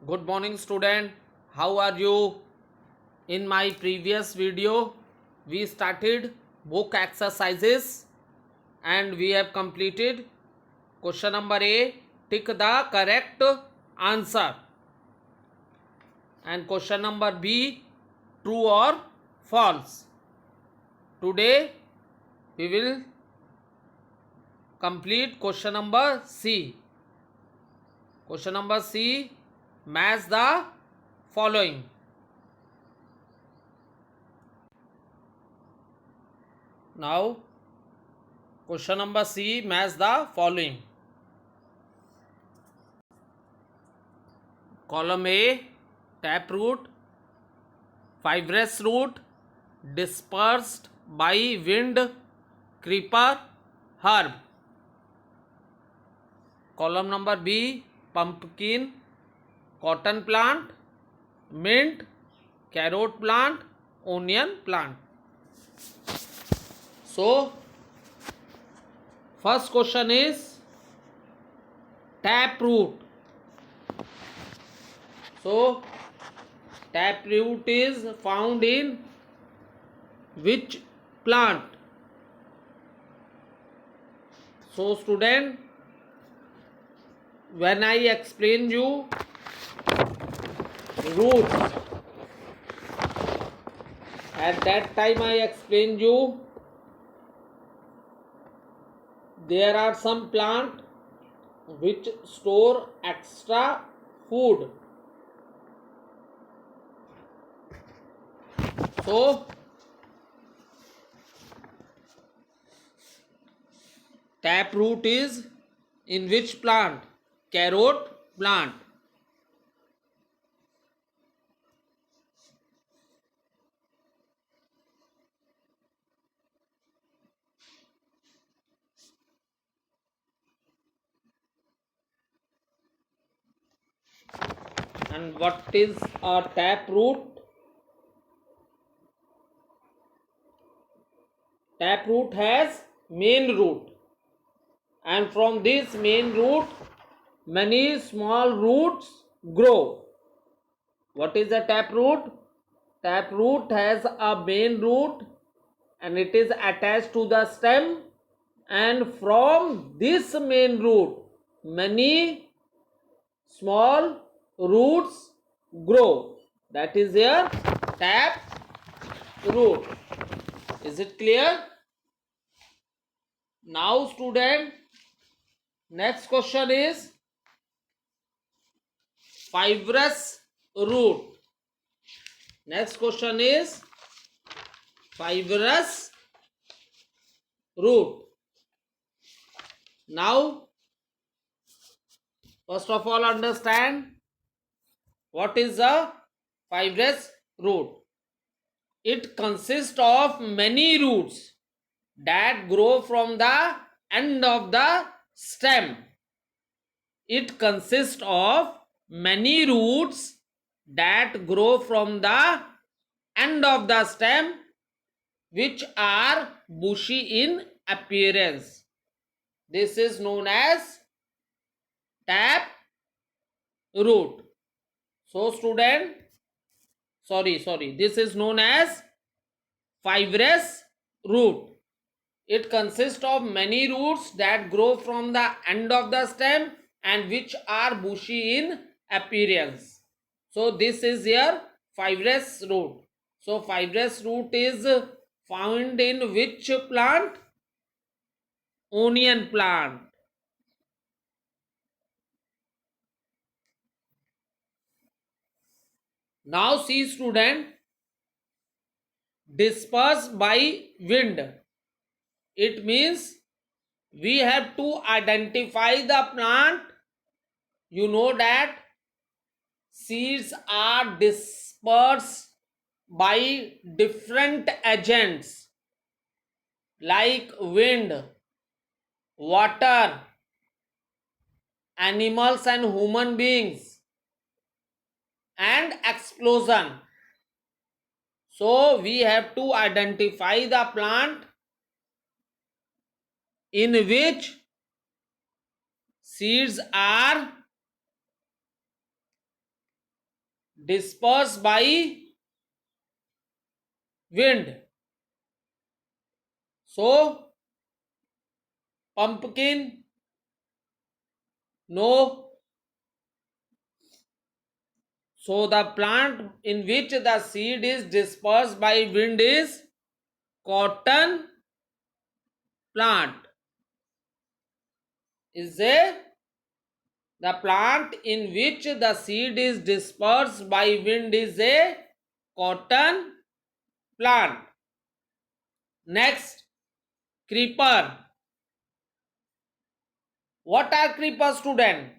Good morning student. How are you? In my previous video we started book exercises and we have completed question number A, tick the correct answer, and question number B, true or false. Today we will complete question number C. Question number C, match the following. Now question number C, match the following. Column A, taproot, fibrous root, dispersed by wind, creeper, herb. Column number B, pumpkin, cotton plant, mint, carrot plant, onion plant. So first question is taproot. So taproot is found in which plant? So student, when I explain you roots, at that time I explain you there are some plant which store extra food. So taproot is in which plant? Carrot plant. And what is a taproot? Taproot has main root, and from this main root many small roots grow. What is a taproot? Taproot has a main root and it is attached to the stem, and from this main root many small roots grow. That is your tap root. Is it clear? Now student, next question is fibrous root. Next question is fibrous root. Now first of all understand what is a fibrous root. It consists of many roots that grow from the end of the stem. It consists of many roots that grow from the end of the stem, which are bushy in appearance. This is known as tap root. So student, this is known as fibrous root. It consists of many roots that grow from the end of the stem and which are bushy in appearance. So this is your fibrous root. So fibrous root is found in which plant? Onion plant. Now see student, dispersed by wind. It means we have to identify the plant. You know that seeds are dispersed by different agents like wind, water, animals and human beings, and explosion. So we have to identify the plant in which seeds are dispersed by wind. So pumpkin, no. So the plant in which the seed is dispersed by wind is cotton plant. Is a The plant in which the seed is dispersed by wind is a cotton plant. Next, creeper. What are creeper, student?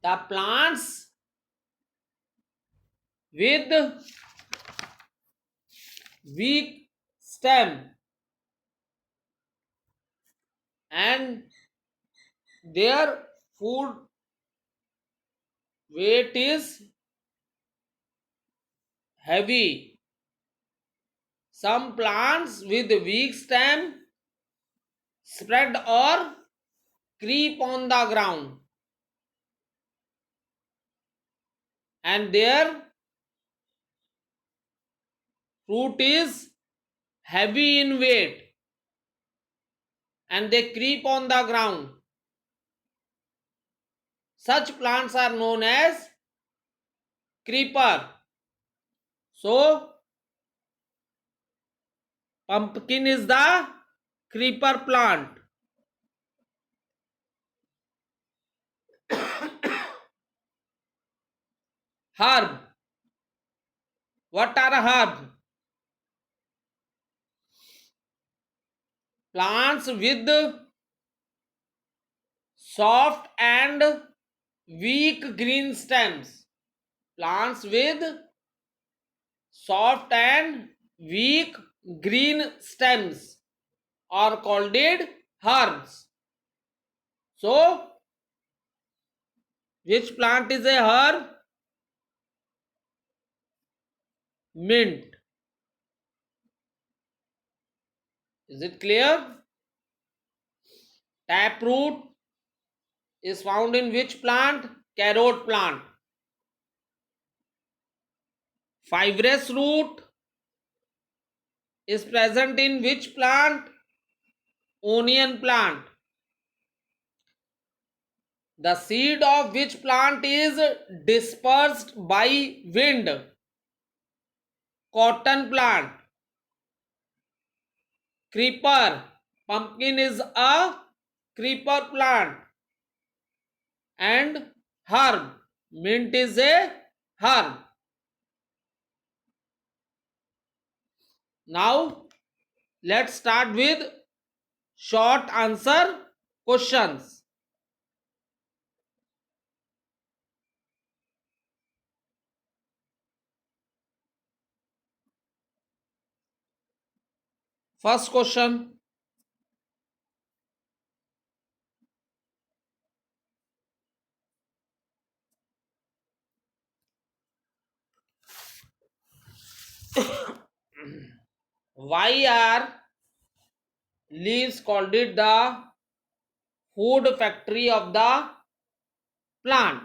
The plants with weak stem and their food weight is heavy. Some plants with weak stem spread or creep on the ground, and their fruit is heavy in weight and they creep on the ground. Such plants are known as creeper. So, pumpkin is the creeper plant. Herb. What are herbs? Plants with soft and weak green stems. Plants with soft and weak green stems are called herbs. So, which plant is a herb? Mint. Is it clear? Taproot is found in which plant? Carrot plant. Fibrous root is present in which plant? Onion plant. The seed of which plant is dispersed by wind? Cotton plant. Creeper. Pumpkin is a creeper plant. And herb. Mint is a herb. Now let's start with short answer questions. First question. Why are leaves called it the food factory of the plant?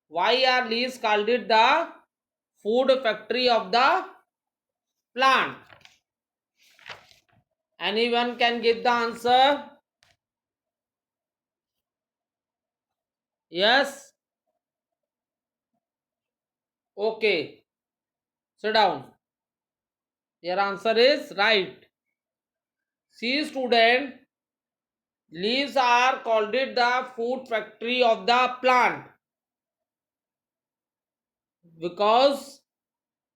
Why are leaves called it the food factory of the plant? Anyone can give the answer? Yes? Okay. Sit down. Your answer is right. See, student, leaves are called it the food factory of the plant because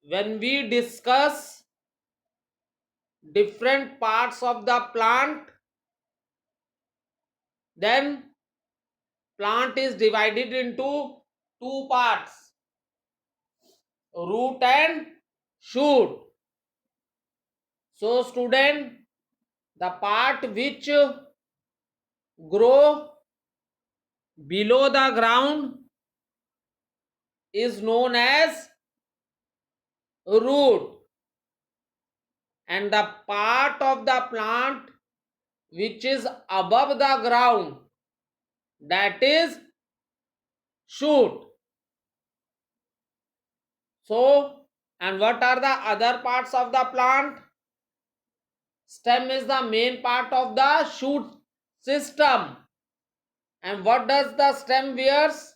when we discuss different parts of the plant, then plant is divided into two parts, root and shoot. So student, the part which grow below the ground is known as root, and the part of the plant which is above the ground, that is shoot. So, and what are the other parts of the plant? Stem is the main part of the shoot system. And what does the stem wears?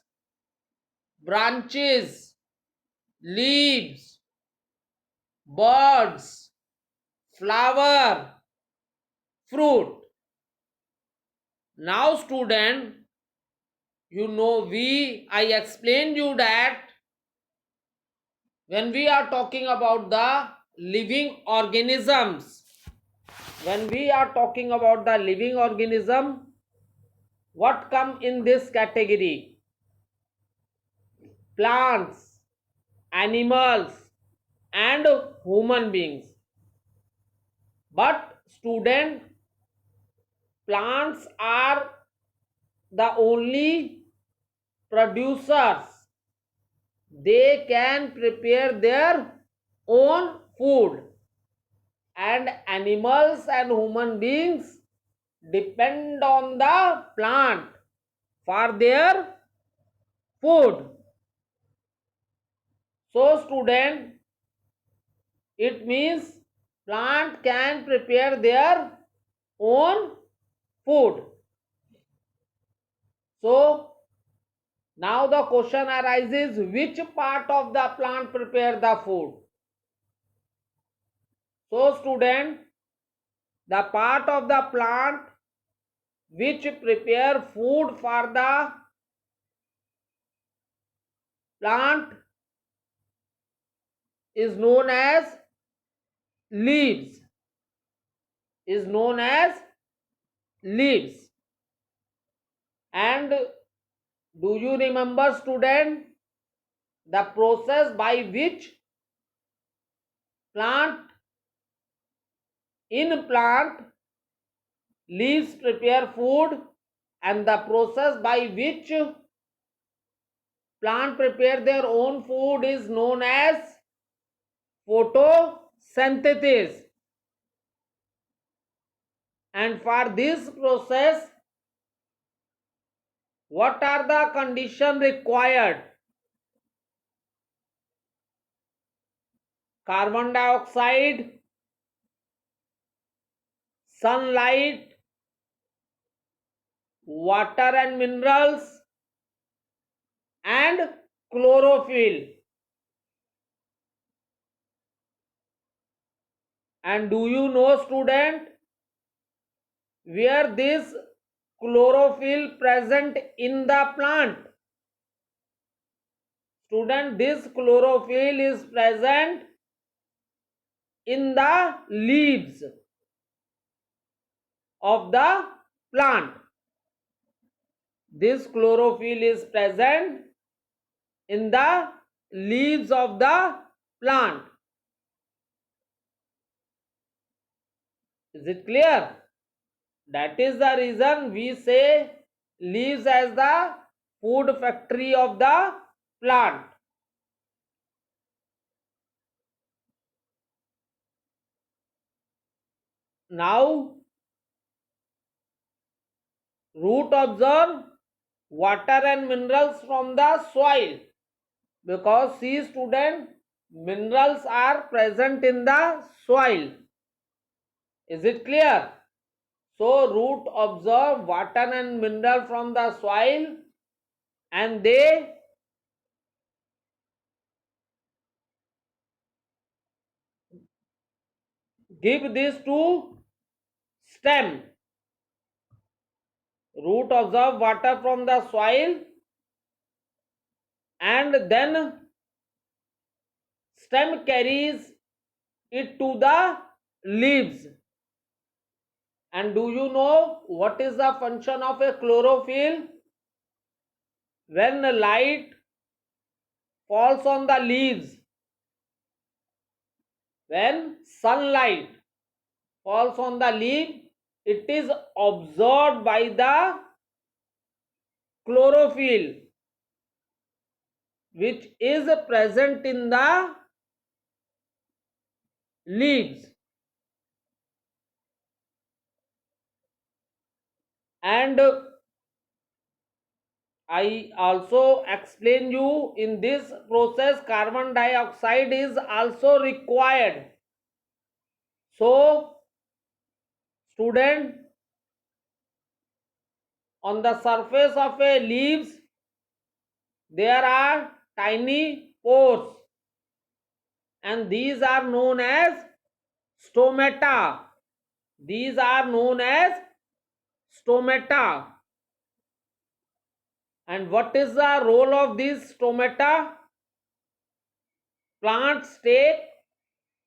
Branches, leaves, buds, flower, fruit. Now student, I explained you that when we are talking about the living organisms, what come in this category? Plants, animals, and human beings. But student, plants are the only producers. They can prepare their own food, and animals and human beings depend on the plant for their food. So student, it means plant can prepare their own food. So now the question arises, which part of the plant prepare the food? So student, the part of the plant which prepare food for the plant is known as leaves. And do you remember student the process by which plant leaves prepare food, and the process by which plant prepare their own food is known as photosynthesis. And for this process, what are the conditions required? Carbon dioxide, sunlight, water and minerals, and chlorophyll. And do you know student where this chlorophyll present in the plant? Student, this chlorophyll is present in the leaves of the plant. This chlorophyll is present in the leaves of the plant. Is it clear? That is the reason we say leaves as the food factory of the plant. Now, root absorb water and minerals from the soil, because see student, minerals are present in the soil. Is it clear? So root absorb water and mineral from the soil, and they give this to stem. Root absorb water from the soil, and then stem carries it to the leaves. And do you know what is the function of a chlorophyll? When the light falls on the leaves, when sunlight falls on the leaf, it is absorbed by the chlorophyll which is present in the leaves. And I also explain you in this process carbon dioxide is also required. So student, on the surface of a leaves there are tiny pores and these are known as stomata. These are known as stomata. And what is the role of these stomata? Plants take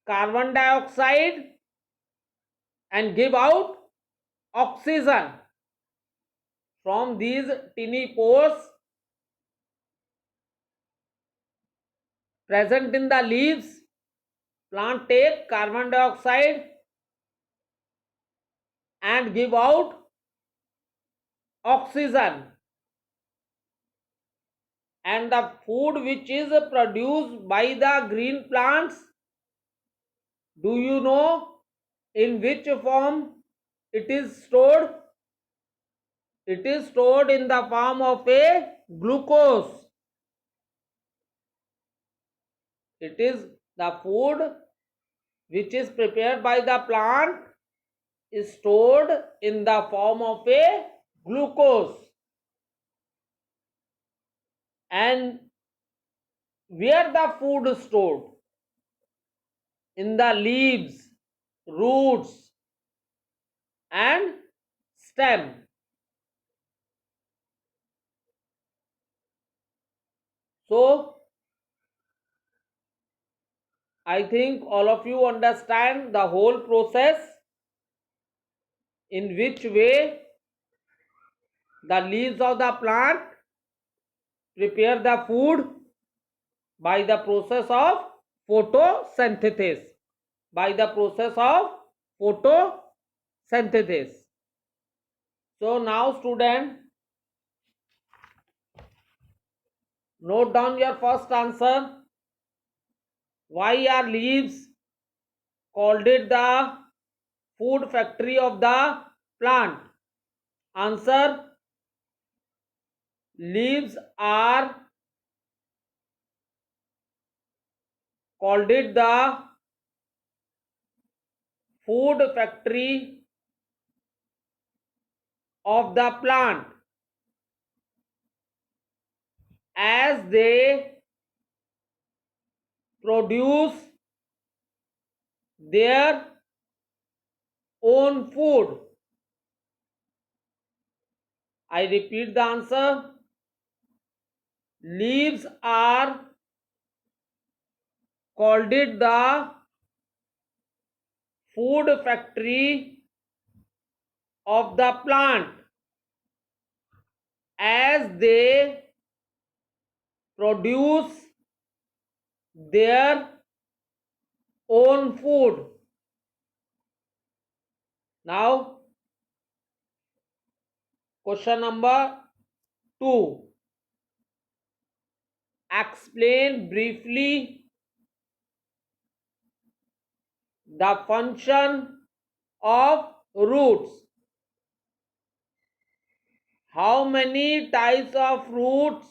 carbon dioxide and give out oxygen. From these tiny pores present in the leaves, plant take carbon dioxide and give out oxygen. And the food which is produced by the green plants, do you know in which form it is stored? It is stored in the form of a glucose. It is the food which is prepared by the plant is stored in the form of a glucose. And where the food is stored? In the leaves, roots and stem. So I think all of you understand the whole process, in which way the leaves of the plant prepare the food by the process of photosynthesis. By the process of photosynthesis. So now student, note down your first answer. Why are leaves called it the food factory of the plant? Answer: leaves are called it the food factory of the plant as they produce their own food. I repeat the answer. Leaves are called it the food factory of the plant as they produce their own food. Now question number 2. Explain briefly the function of roots. How many types of roots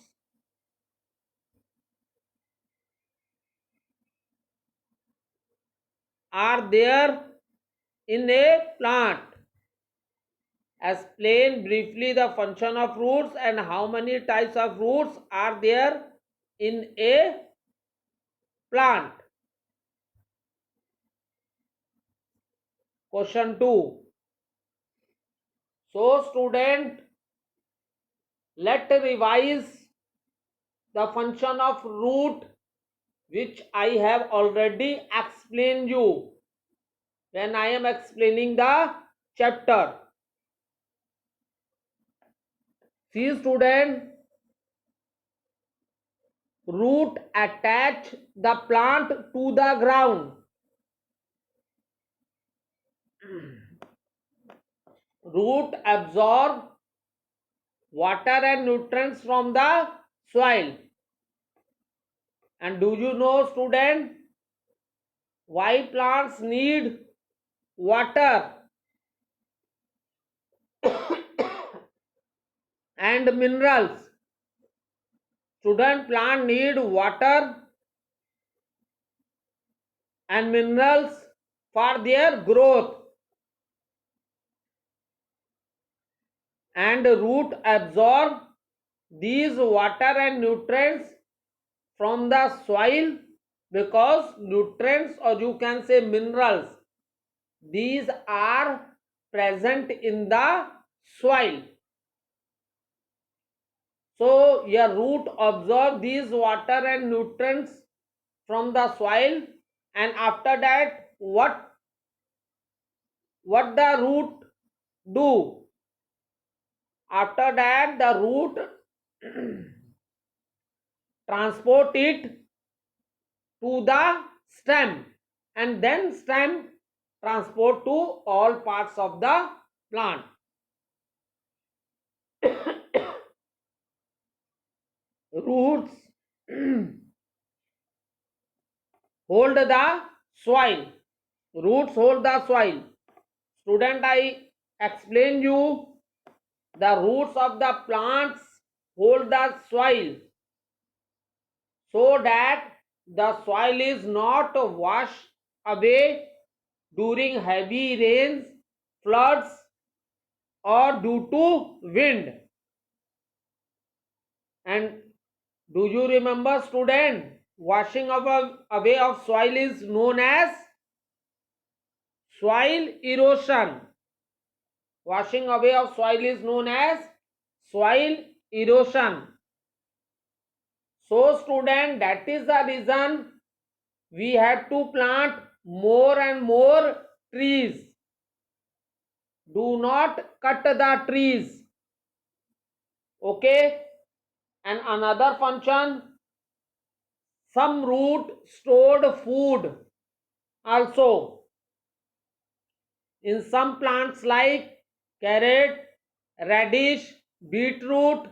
are there in a plant? Explain briefly the function of roots and how many types of roots are there in a plant. Question 2. So student, let's revise the function of root which I have already explained you when I am explaining the chapter. See student, root attach the plant to the ground. Root absorb water and nutrients from the soil. And do you know student, why plants need water and minerals? Student, plant need water and minerals for their growth, and root absorb these water and nutrients from the soil, because nutrients, or you can say minerals, these are present in the soil. So your root absorb these water and nutrients from the soil, and after that what the root do? After that the root transport it to the stem, and then stem transport to all parts of the plant. Roots hold the soil. Roots hold the soil. Student, I explain you, the roots of the plants hold the soil so that the soil is not washed away during heavy rains, floods, or due to wind. And do you remember, student, washing away of soil is known as soil erosion. Washing away of soil is known as soil erosion. So student, that is the reason we have to plant more and more trees. Do not cut the trees. Okay? And another function, some root stored food also. In some plants like carrot, radish, beetroot,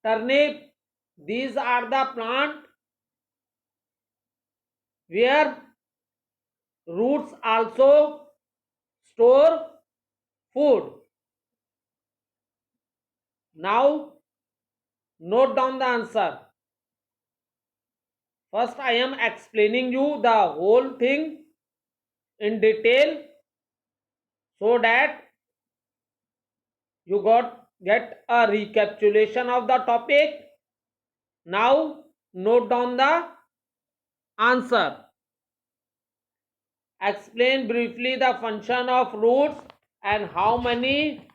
turnip, these are the plant where roots also store food. Now note down the answer. First I am explaining you the whole thing in detail so that you get a recapitulation of the topic. Now note down the answer. Explain briefly the function of roots and how many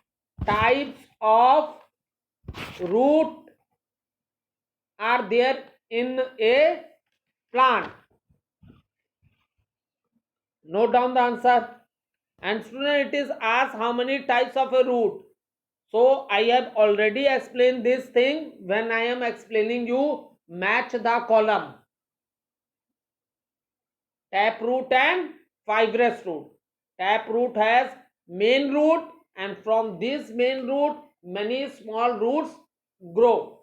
types of root are there in a plant. Note down the answer. And student, it is asked how many types of a root. So I have already explained this thing when I am explaining you match the column. Taproot and fibrous root. Taproot has main root, and from this main root many small roots grow.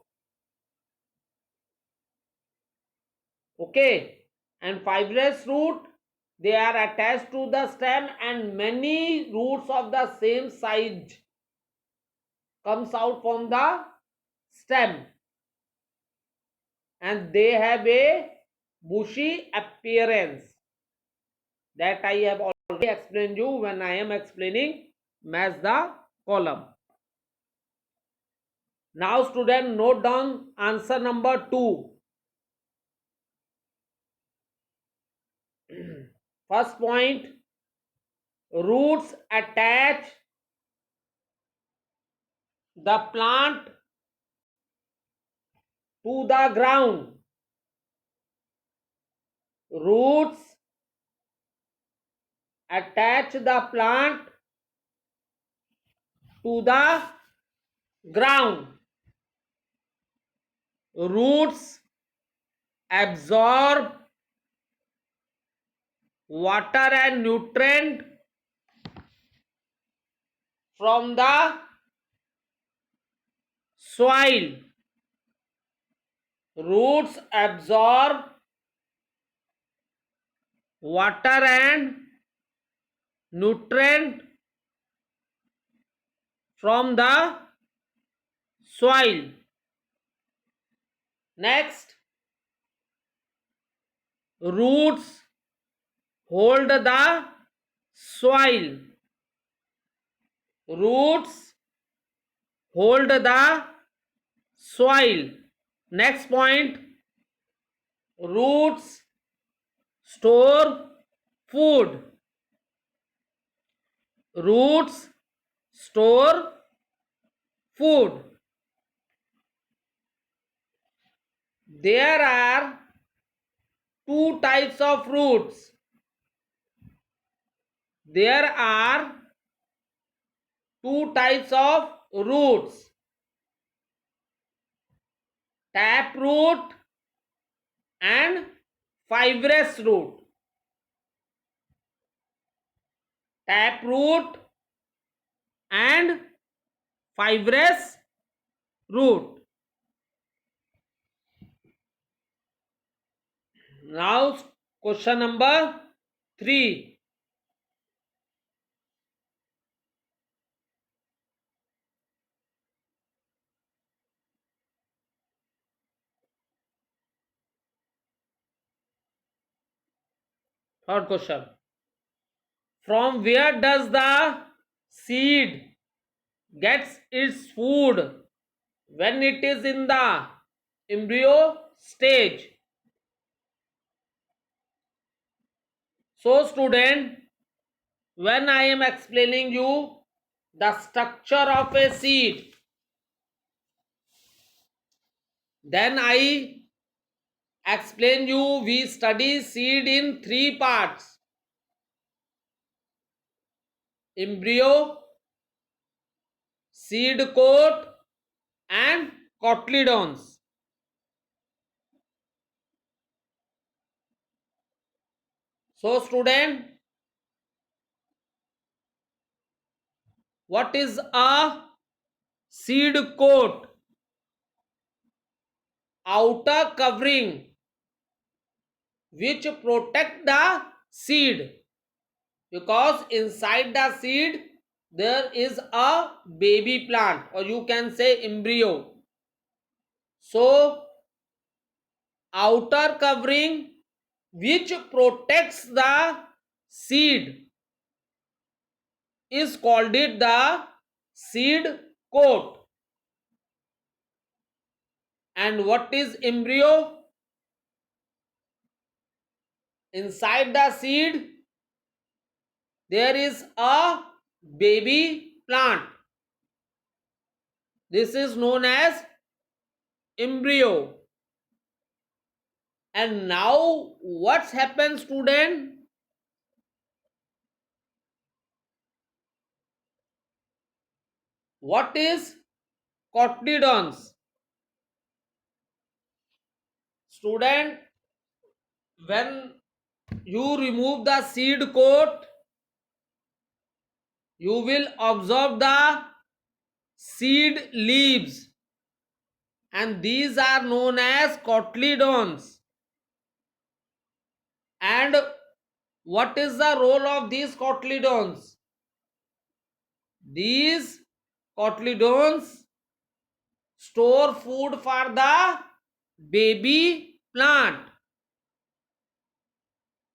Okay, and fibrous root, they are attached to the stem, and many roots of the same size comes out from the stem, and they have a bushy appearance. That I have already explained you when I am explaining match the column. Now student, note down answer number 2. First point, roots attach the plant to the ground. Roots attach the plant to the ground. Roots absorb water and nutrient from the soil. Roots absorb water and nutrient from the soil. Next, roots hold the soil. Roots hold the soil. Next point, roots store food. Roots store food. There are two types of roots. There are two types of roots: tap root and fibrous root. Tap root and fibrous root. Now question number 3. Third question. From where does the seed gets its food when it is in the embryo stage? So student, when I am explaining you the structure of a seed, then I explain you we study seed in 3 parts: embryo, seed coat and cotyledons. So student, what is a seed coat? Outer covering which protect the seed, because inside the seed there is a baby plant, or you can say embryo. So outer covering which protects the seed is called it the seed coat. And what is embryo? Inside the seed there is a baby plant. This is known as embryo. And now what's happened student? What is cotyledons? Student, when you remove the seed coat, you will observe the seed leaves, and these are known as cotyledons. And what is the role of these cotyledons? These cotyledons store food for the baby plant.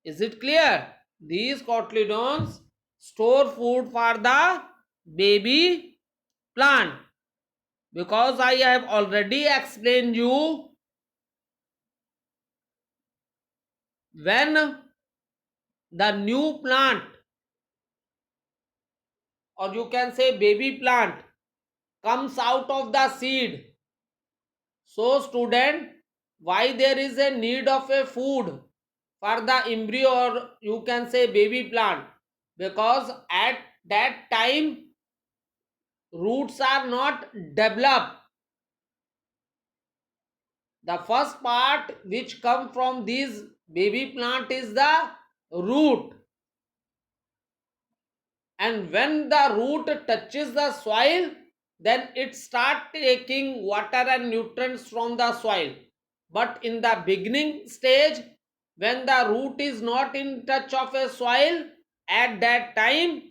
Is it clear? These cotyledons store food for the baby plant, because I have already explained you, when the new plant, or you can say baby plant, comes out of the seed. So student, why there is a need of a food for the embryo, or you can say baby plant? Because at that time roots are not developed. The first part which come from this baby plant is the root. And when the root touches the soil, then it start taking water and nutrients from the soil. But in the beginning stage, when the root is not in touch of a soil, at that time,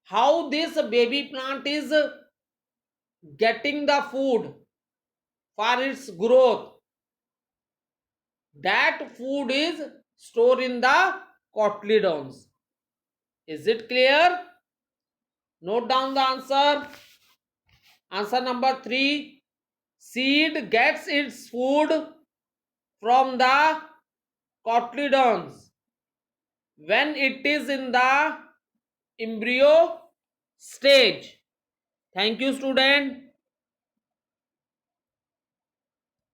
how this baby plant is getting the food for its growth? That food is stored in the cotyledons. Is it clear? Note down the answer. Answer number 3. Seed gets its food from the cotyledons when it is in the embryo stage. Thank you, student.